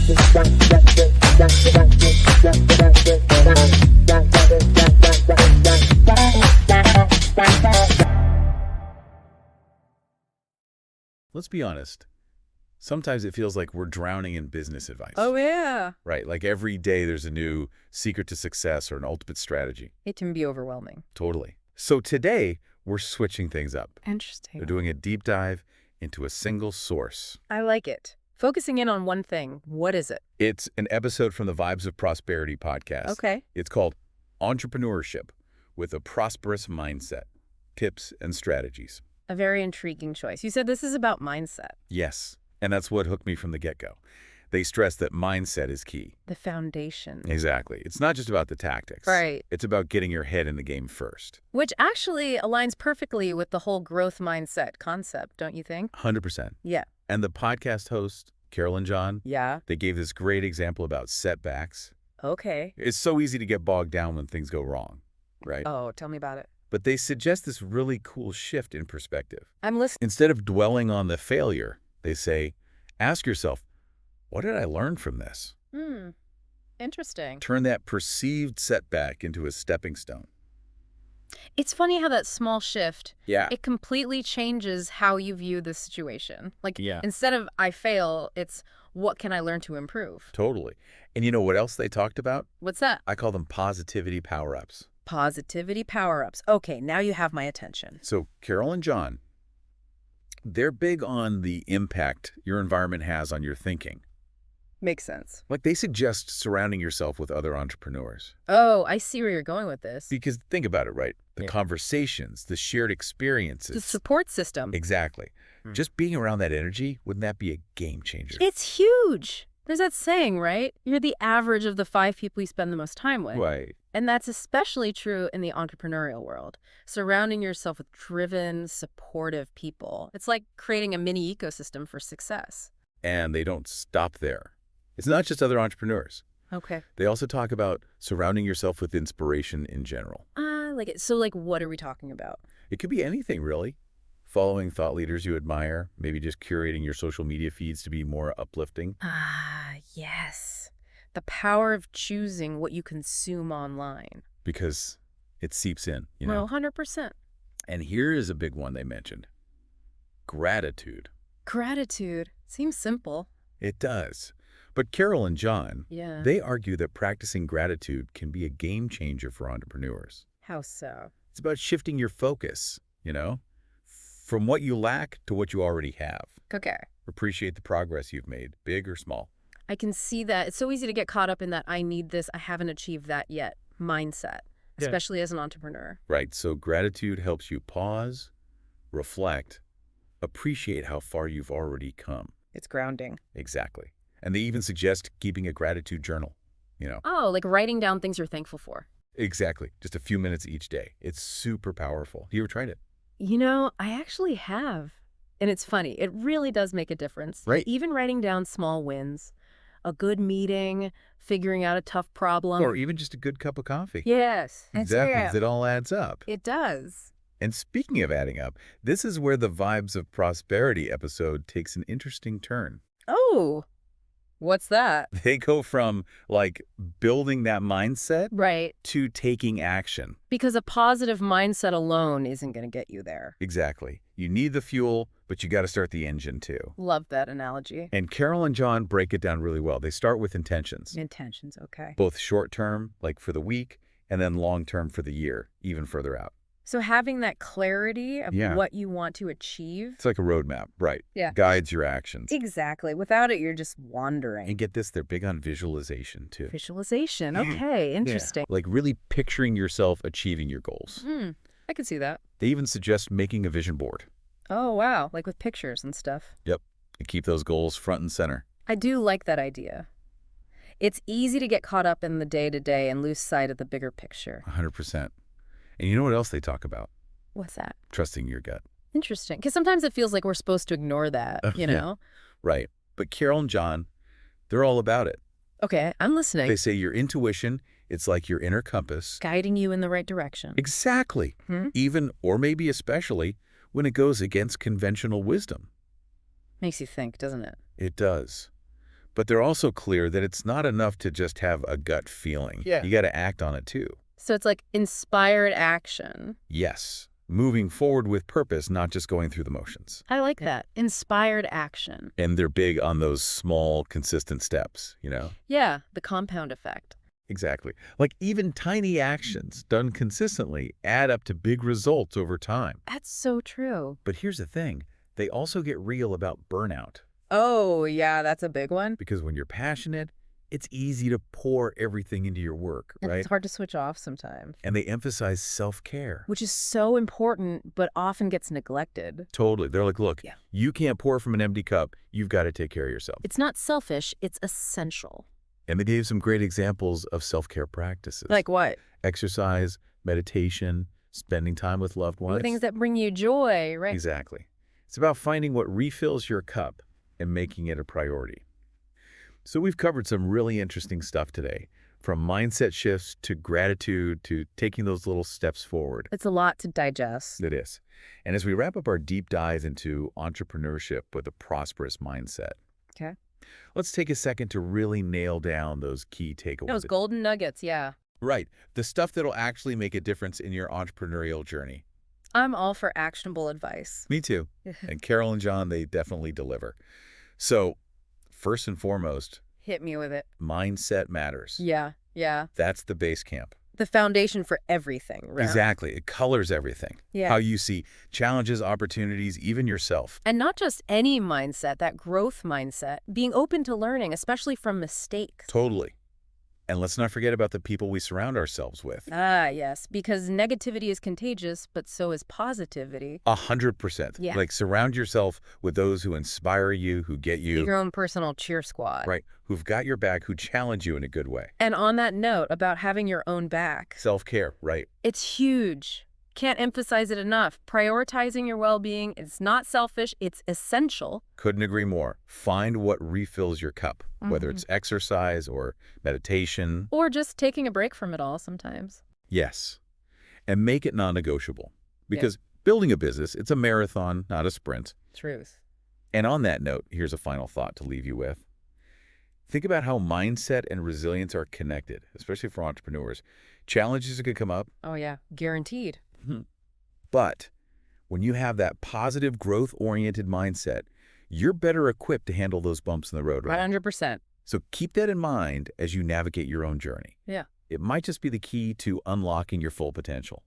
Let's be honest. Sometimes it feels like we're drowning in business advice. Oh, yeah. Right, like every day there's a new secret to success or an ultimate strategy. It can be overwhelming. Totally. So today, we're switching things up. Interesting. We're doing a deep dive into a single source. I like it. Focusing in on one thing. What is it? It's an episode from the Vibes of Prosperity podcast. Okay. It's called Entrepreneurship with a Prosperous Mindset, Tips and Strategies. A very intriguing choice. You said this is about mindset. Yes, and that's what hooked me from the get-go. They stress that mindset is key. The foundation. Exactly. It's not just about the tactics. Right. It's about getting your head in the game first. Which actually aligns perfectly with the whole growth mindset concept, don't you think? 100%. Yeah. And the podcast host, Carol and John, Yeah. they gave this great example about setbacks. Okay. It's so easy to get bogged down when things go wrong, right? Oh, tell me about it. But they suggest this really cool shift in perspective. I'm listening. Instead of dwelling on the failure, they say, ask yourself, what did I learn from this? Interesting. Turn that perceived setback into a stepping stone. It's funny how that small shift, Yeah. it completely changes how you view the situation. Like, Yeah. instead of I fail, it's what can I learn to improve? Totally. And you know what else they talked about? What's that? I call them positivity power-ups. Positivity power-ups. Okay, now you have my attention. So Carol and John, they're big on the impact your environment has on your thinking. Makes sense. Like they suggest surrounding yourself with other entrepreneurs. Oh, I see where you're going with this. Because think about it, right? The conversations, the shared experiences. The support system. Exactly. Just being around that energy, wouldn't that be a game changer? It's huge. There's that saying, right? You're the average of the 5 people you spend the most time with. Right. And that's especially true in the entrepreneurial world. Surrounding yourself with driven, supportive people. It's like creating a mini ecosystem for success. And they don't stop there. It's not just other entrepreneurs. Okay. They also talk about surrounding yourself with inspiration in general. Like it. So, like, what are we talking about? It could be anything, really. Following thought leaders you admire, maybe just curating your social media feeds to be more uplifting. Yes. The power of choosing what you consume online. Because it seeps in, you know? Well, 100%. And here is a big one they mentioned. Gratitude. Gratitude. Seems simple. It does. But Carol and John, Yeah. they argue that practicing gratitude can be a game changer for entrepreneurs. How so? It's about shifting your focus, you know, from what you lack to what you already have. Okay. Appreciate the progress you've made, big or small. I can see that. It's so easy to get caught up in that I need this, I haven't achieved that yet mindset, especially as an entrepreneur. Right. So gratitude helps you pause, reflect, appreciate how far you've already come. It's grounding. Exactly. And they even suggest keeping a gratitude journal, you know. Oh, like writing down things you're thankful for. Exactly. Just a few minutes each day. It's super powerful. You ever tried it? You know, I actually have. And it's funny. It really does make a difference. Right. Even writing down small wins, a good meeting, figuring out a tough problem. Or even just a good cup of coffee. Yes. Exactly. It all adds up. It does. And speaking of adding up, this is where the Vibes of Prosperity episode takes an interesting turn. Oh, what's that? They go from, like, building that mindset Right. to taking action. Because a positive mindset alone isn't going to get you there. Exactly. You need the fuel, but you got to start the engine too. Love that analogy. And Carol and John break it down really well. They start with intentions. Intentions, okay. Both short-term, like for the week, and then long-term for the year, even further out. So having that clarity of Yeah. what you want to achieve. It's like a roadmap, right? Yeah. Guides your actions. Exactly. Without it, you're just wandering. And get this, they're big on visualization too. Visualization. Okay, interesting. Like really picturing yourself achieving your goals. I can see that. They even suggest making a vision board. Oh, wow. Like with pictures and stuff. Yep. To keep those goals front and center. I do like that idea. It's easy to get caught up in the day-to-day and lose sight of the bigger picture. 100%. And you know what else they talk about? What's that? Trusting your gut. Interesting. Because sometimes it feels like we're supposed to ignore that, you know? Right. But Carol and John, they're all about it. Okay, I'm listening. They say your intuition, it's like your inner compass. Guiding you in the right direction. Exactly. Even, or maybe especially, when it goes against conventional wisdom. Makes you think, doesn't it? It does. But they're also clear that it's not enough to just have a gut feeling. Yeah. You got to act on it too. So it's like inspired action. Yes. Moving forward with purpose, not just going through the motions. I like that. Inspired action. And they're big on those small, consistent steps, you know? Yeah, the compound effect. Exactly. Like even tiny actions done consistently add up to big results over time. That's so true. But here's the thing. They also get real about burnout. Oh, yeah, that's a big one. Because when you're passionate, it's easy to pour everything into your work, And right? it's hard to switch off sometimes. And they emphasize self-care. Which is so important, but often gets neglected. Totally. They're like, look, Yeah. you can't pour from an empty cup. You've got to take care of yourself. It's not selfish, it's essential. And they gave some great examples of self-care practices. Like what? Exercise, meditation, spending time with loved ones. Things that bring you joy, right? Exactly. It's about finding what refills your cup and making it a priority. So we've covered some really interesting stuff today, from mindset shifts to gratitude to taking those little steps forward. It's a lot to digest. It is. And as we wrap up our deep dive into entrepreneurship with a prosperous mindset, Okay. let's take a second to really nail down those key takeaways. Those golden nuggets, yeah. Right. The stuff that'll actually make a difference in your entrepreneurial journey. I'm all for actionable advice. Me too. And Carol and John, they definitely deliver. So first and foremost, Hit me with it. mindset matters. Yeah, yeah. That's the base camp. The foundation for everything, right? Exactly. It colors everything. Yeah. How you see challenges, opportunities, even yourself. And not just any mindset, that growth mindset, being open to learning, especially from mistakes. Totally. And let's not forget about the people we surround ourselves with. Ah, yes, because negativity is contagious, but so is positivity. 100%. Yeah. Like surround yourself with those who inspire you, who get you, Your own personal cheer squad. right, who've got your back, who challenge you in a good way. And on that note about having your own back, Self-care, right. it's huge. Can't emphasize it enough. Prioritizing your well-being, it's not selfish, it's essential. Couldn't agree more. Find what refills your cup, whether it's exercise or meditation. Or just taking a break from it all sometimes. Yes. And make it non-negotiable. Because building a business, it's a marathon, not a sprint. Truth. And on that note, here's a final thought to leave you with. Think about how mindset and resilience are connected, especially for entrepreneurs. Challenges could come up, Oh, yeah. Guaranteed. but when you have that positive, growth-oriented mindset, you're better equipped to handle those bumps in the road, right? 100%. So keep that in mind as you navigate your own journey. Yeah. It might just be the key to unlocking your full potential.